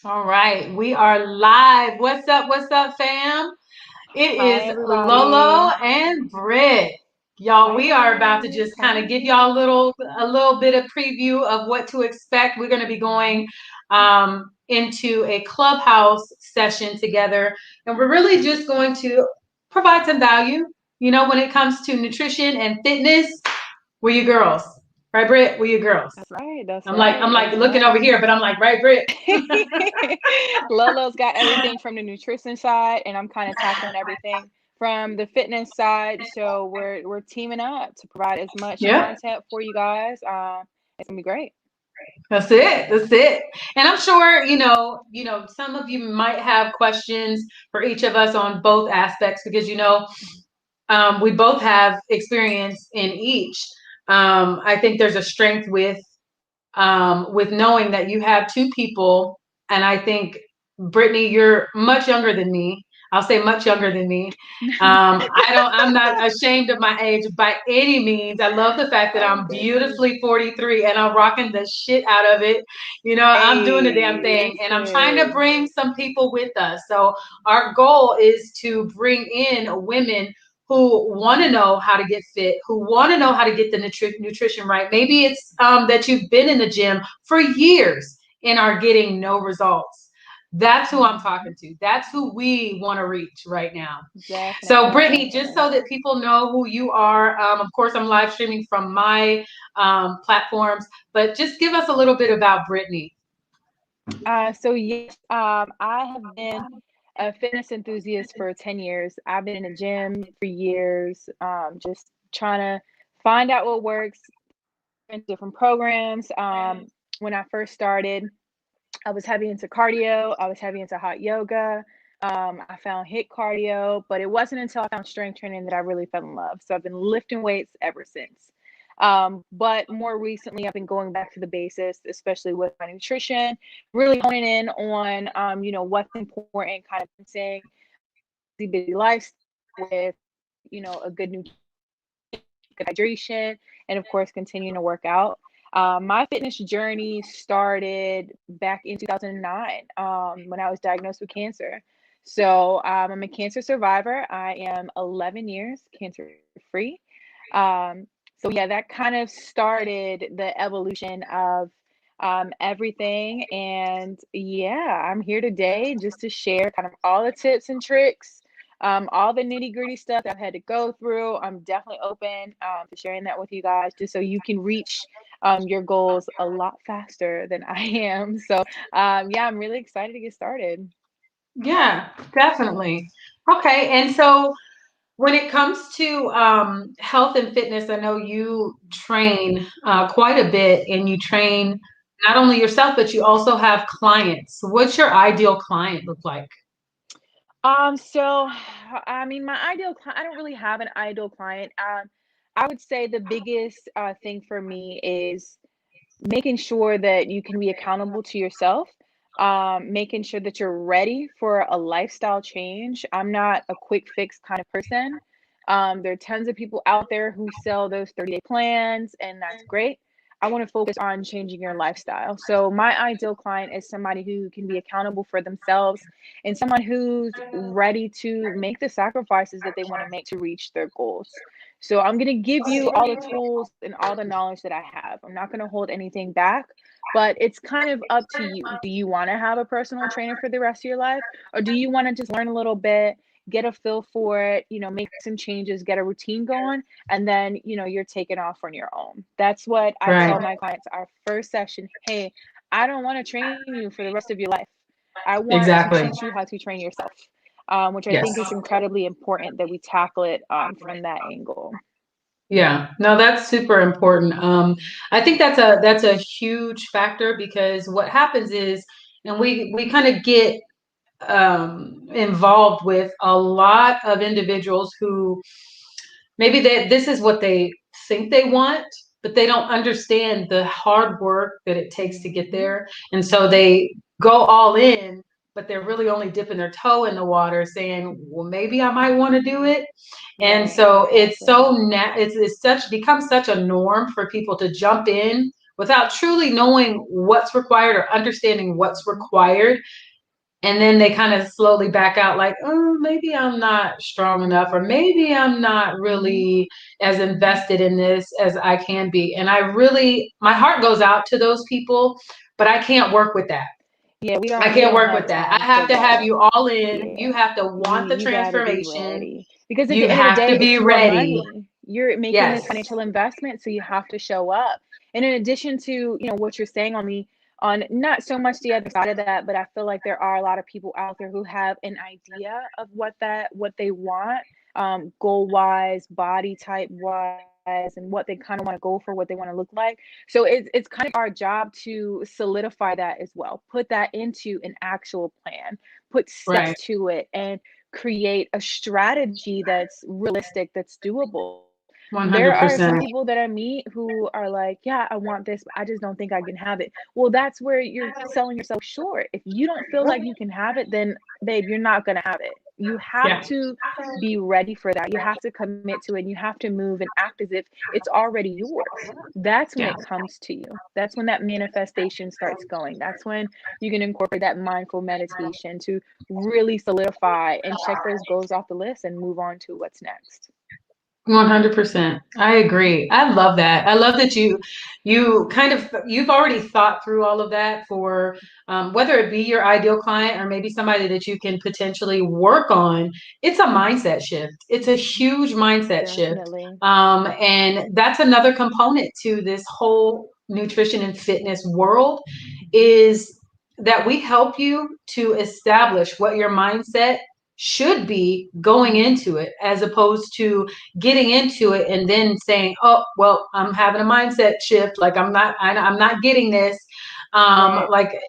All right, we are live. What's up? What's up, fam? It Hi, is Lolo everybody. and Britt. Y'all, we are about to Hey, just kind of give hey. y'all a little bit of preview of what to expect. We're going to be going into a clubhouse session together, and we're really just going to provide some value. When it comes to nutrition and fitness, we're you girls, right, Britt? We're you girls. That's right. That's I'm like right. I'm like That's looking over right. here, but I'm like, right, Britt. Lolo's got everything from the nutrition side, and I'm kind of tackling everything from the fitness side. So we're teaming up to provide as much Yeah. content for you guys. It's gonna be great. That's it. That's it. And I'm sure, some of you might have questions for each of us on both aspects because, we both have experience in each. I think there's a strength with knowing that you have two people, and I think Brittany, you're much younger than me. I'll say much younger than me. I'm not ashamed of my age by any means. I love the fact that Oh I'm goodness. beautifully 43 and I'm rocking the shit out of it. I'm doing the damn Hey, thing and I'm trying to listen. bring some people with us. So our goal is to bring in women who want to know how to get fit, who want to know how to get the nutrition right. Maybe it's that you've been in the gym for years and are getting no results. That's who I'm Mhm. talking to. That's who we want to reach right now. So, Definitely, Brittany, just definitely. so that people know who you are, of course, I'm live streaming from my platforms, but just give us a little bit about Brittany. So yes, I have been a fitness enthusiast for 10 years. I've been in the gym for years, just trying to find out what works in different programs. When I first started, I was heavy into cardio. I was heavy into hot yoga. I found hit cardio, but it wasn't until I found strength training that I really fell in love. So I've been lifting weights ever since. But more recently, I've been going back to the basics, especially with my nutrition, really honing in on, what's important, kind of balancing busy lifestyle with, a good good hydration, and of course, continuing to work out. My fitness journey started back in 2009 when I was diagnosed with cancer. So I'm a cancer survivor. I am 11 years cancer free. So yeah, that kind of started the evolution of everything. And yeah, I'm here today just to share kind of all the tips and tricks, all the nitty gritty stuff that I've had to go through. I'm definitely open to sharing that with you guys just so you can reach your goals a lot faster than I am. So, yeah, I'm really excited to get started. Yeah, definitely. Okay, and so when it comes to health and fitness, I know you train quite a bit and you train not only yourself, but you also have clients. What's your ideal client look like? So I mean, my ideal client, I don't really have an ideal client. I would say the biggest thing for me is making sure that you can be accountable to yourself, making sure that you're ready for a lifestyle change. I'm not a quick fix kind of person. There are tons of people out there who sell those 30-day plans, and that's great. I want to focus on changing your lifestyle. So, my ideal client is somebody who can be accountable for themselves and someone who's ready to make the sacrifices that they want to make to reach their goals. So I'm going to give you all the tools and all the knowledge that I have. I'm not going to hold anything back, but it's kind of up to you. Do you want to have a personal trainer for the rest of your life? Or do you want to just learn a little bit, get a feel for it, make some changes, get a routine going, and then, you're taking off on your own. That's what I tell Right. my clients our first session. Hey, I don't want to train you for the rest of your life. I want to Exactly. teach you how to train yourself, which I Yes. think is incredibly important that we tackle it from that angle. Yeah. No, that's super important. I think that's a huge factor because what happens is, and we kind of get involved with a lot of individuals who maybe this is what they think they want, but they don't understand the hard work that it takes to get Mhm, there. And so mhm. they go all in, but they're really only dipping their toe in the water saying, well, maybe I might want to do it. And Right, so it's exactly. it's such becomes such a norm for people to jump in without truly knowing what's required or understanding what's required. And then they kind of slowly back out like, oh, maybe I'm not strong enough, or maybe I'm not really as invested in this as I can be. And my heart goes out to those people, but I can't work with that. Yeah, I we can't don't work have with that. I time for have to have that. you all in. You Yeah. have to want the You gotta be transformation. ready. Because at You the end of the have day, to be it's your ready. money. You're making Yes. this financial investment, so you have to show up. And in addition to, what you're saying on not so much the other side of that, but I feel like there are a lot of people out there who have an idea of what they want, goal wise, body type wise, and what they kind of want to go for, what they want to look like. So it's kind of our job to solidify that as well, put that into an actual plan, put steps Right. to it, and create a strategy that's realistic, that's doable. There are some 100%. people that I meet who are like, yeah, I want this, but I just don't think I can have it. Well, that's where you're selling yourself short. If you don't feel like you can have it, then babe, you're not going to have it. You have Yeah. to be ready for that. You have to commit to it, and you have to move and act as if it's already yours. That's when Yeah. it comes to you. That's when that manifestation starts going. That's when you can incorporate that mindful meditation to really solidify and check those goals off the list and move on to what's next. 100%. I agree. I love that. I love that you've already thought through all of that for whether it be your ideal client or maybe somebody that you can potentially work on. It's a mindset shift. It's a huge mindset shift. Definitely. And that's another component to this whole nutrition and fitness world is that we help you to establish what your mindset should be going into it, as opposed to getting into it and then saying, oh, well, I'm having a mindset shift, like I'm not getting this. Right.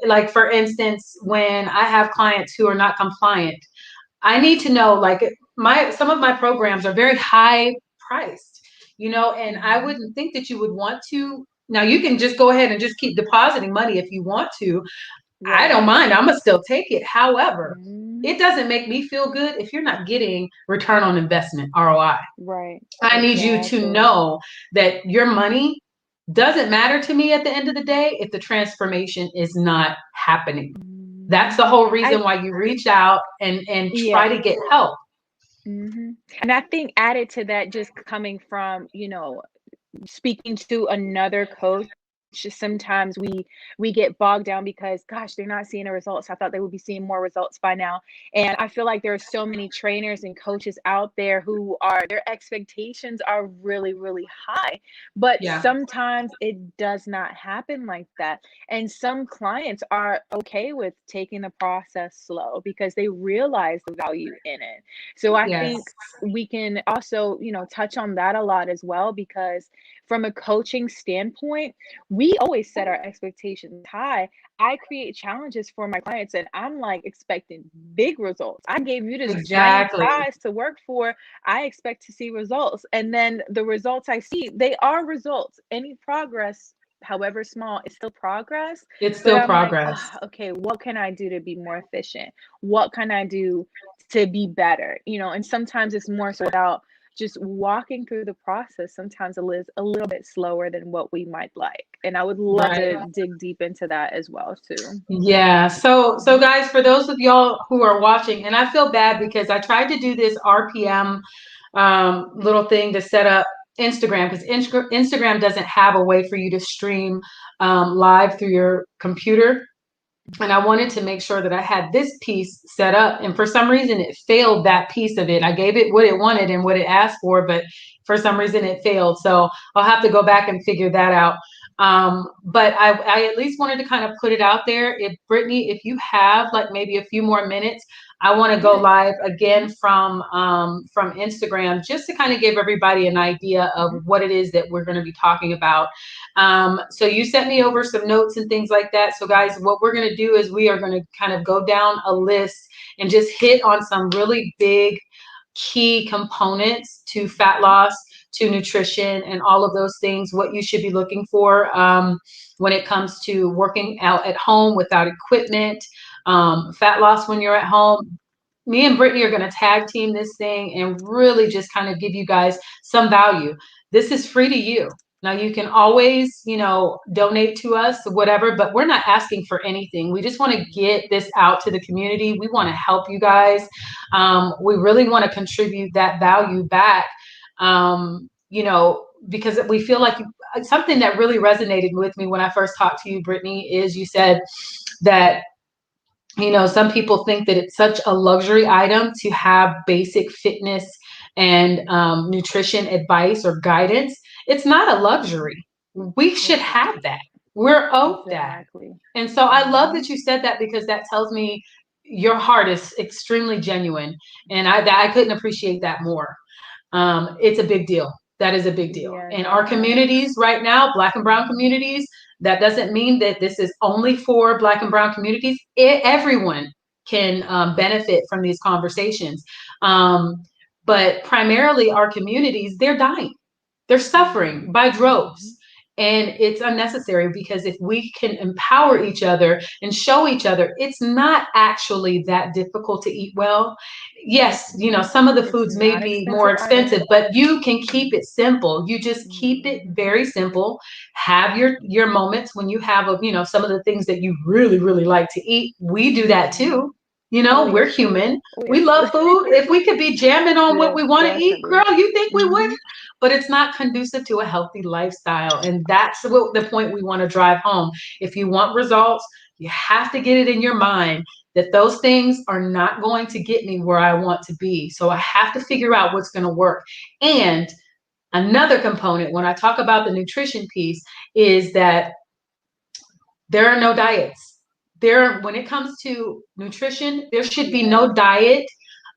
Like for instance, when I have clients who are not compliant, I need to know, like, some of my programs are very high priced, and I Mhm. wouldn't think that you would want to. Now you can just go ahead and just keep depositing money if you want to. I Right. don't mind. I'm gonna still take it. However, Mhm. it doesn't make me feel good if you're not getting return on investment, ROI. Right. I need you to Exactly. know that your money doesn't matter to me at the end of the day if the transformation is not happening. That's the Mhm. whole reason I why you reach out and try Yeah. to get help. And I think added to that, just coming from, speaking to another coach, just sometimes we get bogged down because gosh, they're not seeing the results. I thought they would be seeing more results by now. And I feel like there are so many trainers and coaches out there who are their expectations are really, really high. But Yeah. sometimes it does not happen like that. And some clients are okay with taking the process slow because they realize the value in it. So I Yes. think we can also, touch on that a lot as well, because from a coaching standpoint, we always set our expectations high. I create challenges for my clients and I'm like expecting big results. I gave you this giant Exactly. prize to work for. I expect to see results. And then the results I see, they are results. Any progress, however small, is still progress. It's But still I'm like, progress. ah, okay, what can I do to be more efficient? What can I do to be better? And sometimes it's more so about just walking through the process. Sometimes it is a little bit slower than what we might like. And I would love Right. to dig deep into that as well too. Yeah. So guys, for those of y'all who are watching, and I feel bad because I tried to do this RPM little thing to set up Instagram, because Instagram doesn't have a way for you to stream live through your computer. And I wanted to make sure that I had this piece set up. And for some reason, it failed that piece of it. I gave it what it wanted and what it asked for, but for some reason, it failed. So I'll have to go back and figure that out. But I at least wanted to kind of put it out there. If Brittany, if you have like maybe a few more minutes, I want to go Yeah. live again from Instagram, just to kind of give everybody an idea of Mhm. what it is that we're going to be talking about. So you sent me over some notes and things like that. So guys, what we're going to do is we are going to kind of go down a list and just hit on some really big key components to fat loss, to nutrition, and all of those things, what you should be looking for when it comes to working out at home without equipment, fat loss when you're at home. Me and Brittany are going to tag team this thing and really just kind of give you guys some value. This is free to you. Now you can always, donate to us, whatever, but we're not asking for anything. We just want to get this out to the community. We want to help you guys. We really want to contribute that value back, because we feel like something that really resonated with me when I first talked to you, Brittany, is you said that some people think that it's such a luxury item to have basic fitness and nutrition advice or guidance. It's not a luxury. We should have that. We're owed that. And so I love that you said that, because that tells me your heart is extremely genuine. And I couldn't appreciate that more. It's a big deal. That is a big deal. Yeah, in our communities right now, Black and Brown communities, that doesn't mean that this is only for Black and Brown communities. Everyone can benefit from these conversations. But primarily our communities, they're dying. They're suffering by droves. And it's unnecessary, because if we can empower each other and show each other, it's not actually that difficult to eat well. Yes, some of the foods may be more expensive, but you can keep it simple. You just keep it very simple. Have your moments when you have, some of the things that you really, really like to eat. We do that too. We're human. We love food. If we could be jamming on what we want to eat, girl, you think we would? But it's not conducive to a healthy lifestyle. And that's the point we want to drive home. If you want results, you have to get it in your mind that those things are not going to get me where I want to be. So I have to figure out what's going to work. And another component, when I talk about the nutrition piece, is that there are no diets. When it comes to nutrition, there should be no diet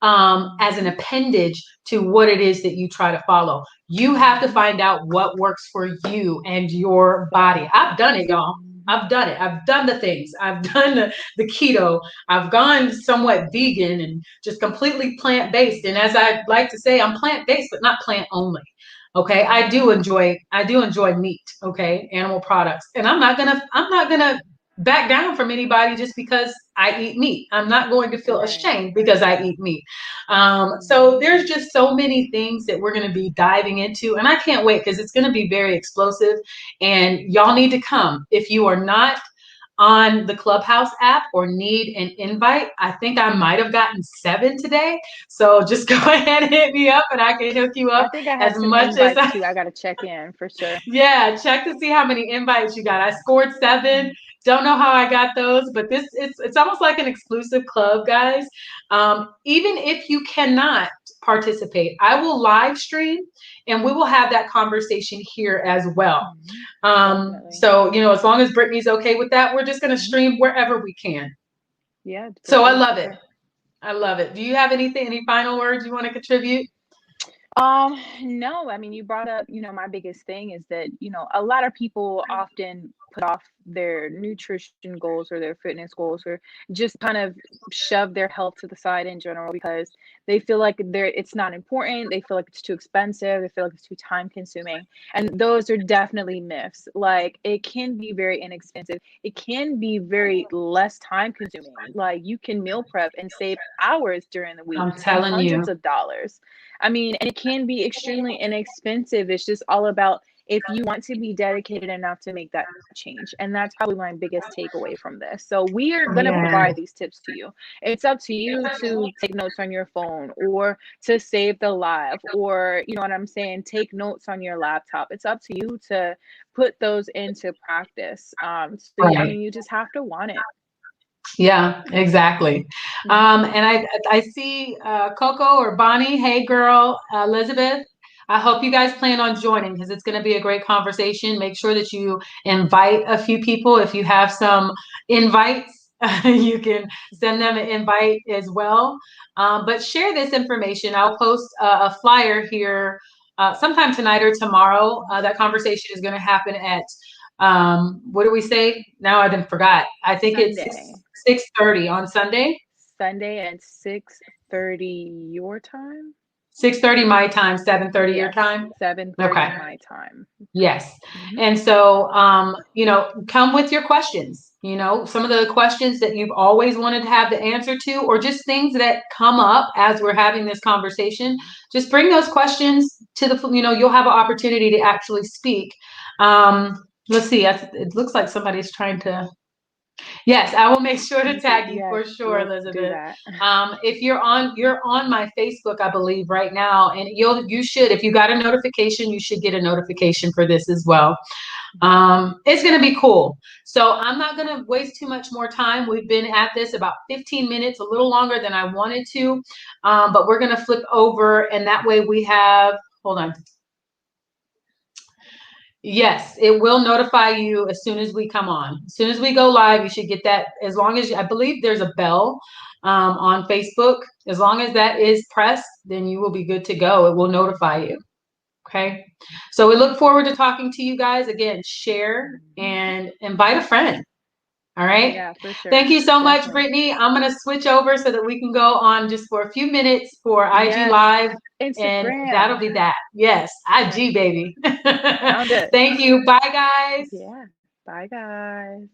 as an appendage to what it is that you try to follow. You have to find out what works for you and your body. I've done it, y'all. I've done it. I've done the things. I've done the keto. I've gone somewhat vegan and just completely plant-based. And as I like to say, I'm plant-based, but not plant only. Okay. I do enjoy meat. Okay. Animal products. And I'm not gonna back down from anybody just because I eat meat. I'm not going to feel ashamed because I eat meat. So there's just so many things that we're going to be diving into, and I can't wait, because it's going to be very explosive, and y'all need to come. If you are not on the Clubhouse app or need an invite, I think I might have gotten 7 today. So just go ahead and hit me up, and I can hook you up. I think I have some invites too. I got to check in for sure. Yeah, check to see how many invites you got. I scored 7. Don't know how I got those, but it's almost like an exclusive club, guys. Even if you cannot participate, I will live stream, and we will have that conversation here as well. So, as long as Brittany's okay with that, we're just going to stream wherever we can. Yeah. So I love it. I love it. Do you have any final words you want to contribute? No, I mean, you brought up, my biggest thing is that, a lot of people often put off their nutrition goals or their fitness goals, or just kind of shove their health to the side in general, because they feel like it's not important. They feel like it's too expensive. They feel like it's too time consuming. And those are definitely myths. Like, it can be very inexpensive. It can be very less time consuming. Like, you can meal prep and save hours during the week. I'm telling you. Hundreds of dollars. I mean, and it can be extremely inexpensive. It's just all about if you want to be dedicated enough to make that change. And that's probably my biggest takeaway from this. So we are going to provide these tips to you. It's up to you to take notes on your phone, or to save the live, or, you know what I'm saying, take notes on your laptop. It's up to you to put those into practice. I mean, you just have to want it. Yeah, exactly. And I see Coco or Bonnie. Hey, girl, Elizabeth. I hope you guys plan on joining, because it's going to be a great conversation. Make sure that you invite a few people. If you have some invites, you can send them an invite as well. But share this information. I'll post a flyer here sometime tonight or tomorrow. That conversation is going to happen at what do we say? Now I didn't forgot. I think it's 6:30 on Sunday. Sunday at 6:30 your time. 6:30 my time, 7:30 your Yes, time? 7:30 Okay. my time. Yes. Mhm. And so, come with your questions, some of the questions that you've always wanted to have the answer to, or just things that come up as we're having this conversation. Just bring those questions to you'll have an opportunity to actually speak. Let's see. It looks like somebody's trying to. Yes, I will make sure to tag you Yes, for sure, we'll do Elizabeth. that. If you're on my Facebook, I believe right now, and you should, if you got a notification, you should get a notification for this as well. It's going to be cool. So I'm not going to waste too much more time. We've been at this about 15 minutes, a little longer than I wanted to, but we're going to flip over, and that way we have, hold on. Yes, it will notify you as soon as we come on. As soon as we go live, you should get that. As long as I believe there's a bell on Facebook. As long as that is pressed, then you will be good to go. It will notify you. Okay. So we look forward to talking to you guys again. Share and invite a friend. All right. Yeah, for sure. Thank you so much, Definitely. Brittany. I'm going to switch over so that we can go on just for a few minutes for IG Yes. Live. And Instagram. that'll be that. Yes. Yes. IG, baby. Sound good. Thank you. Bye, guys. Yeah. Bye, guys.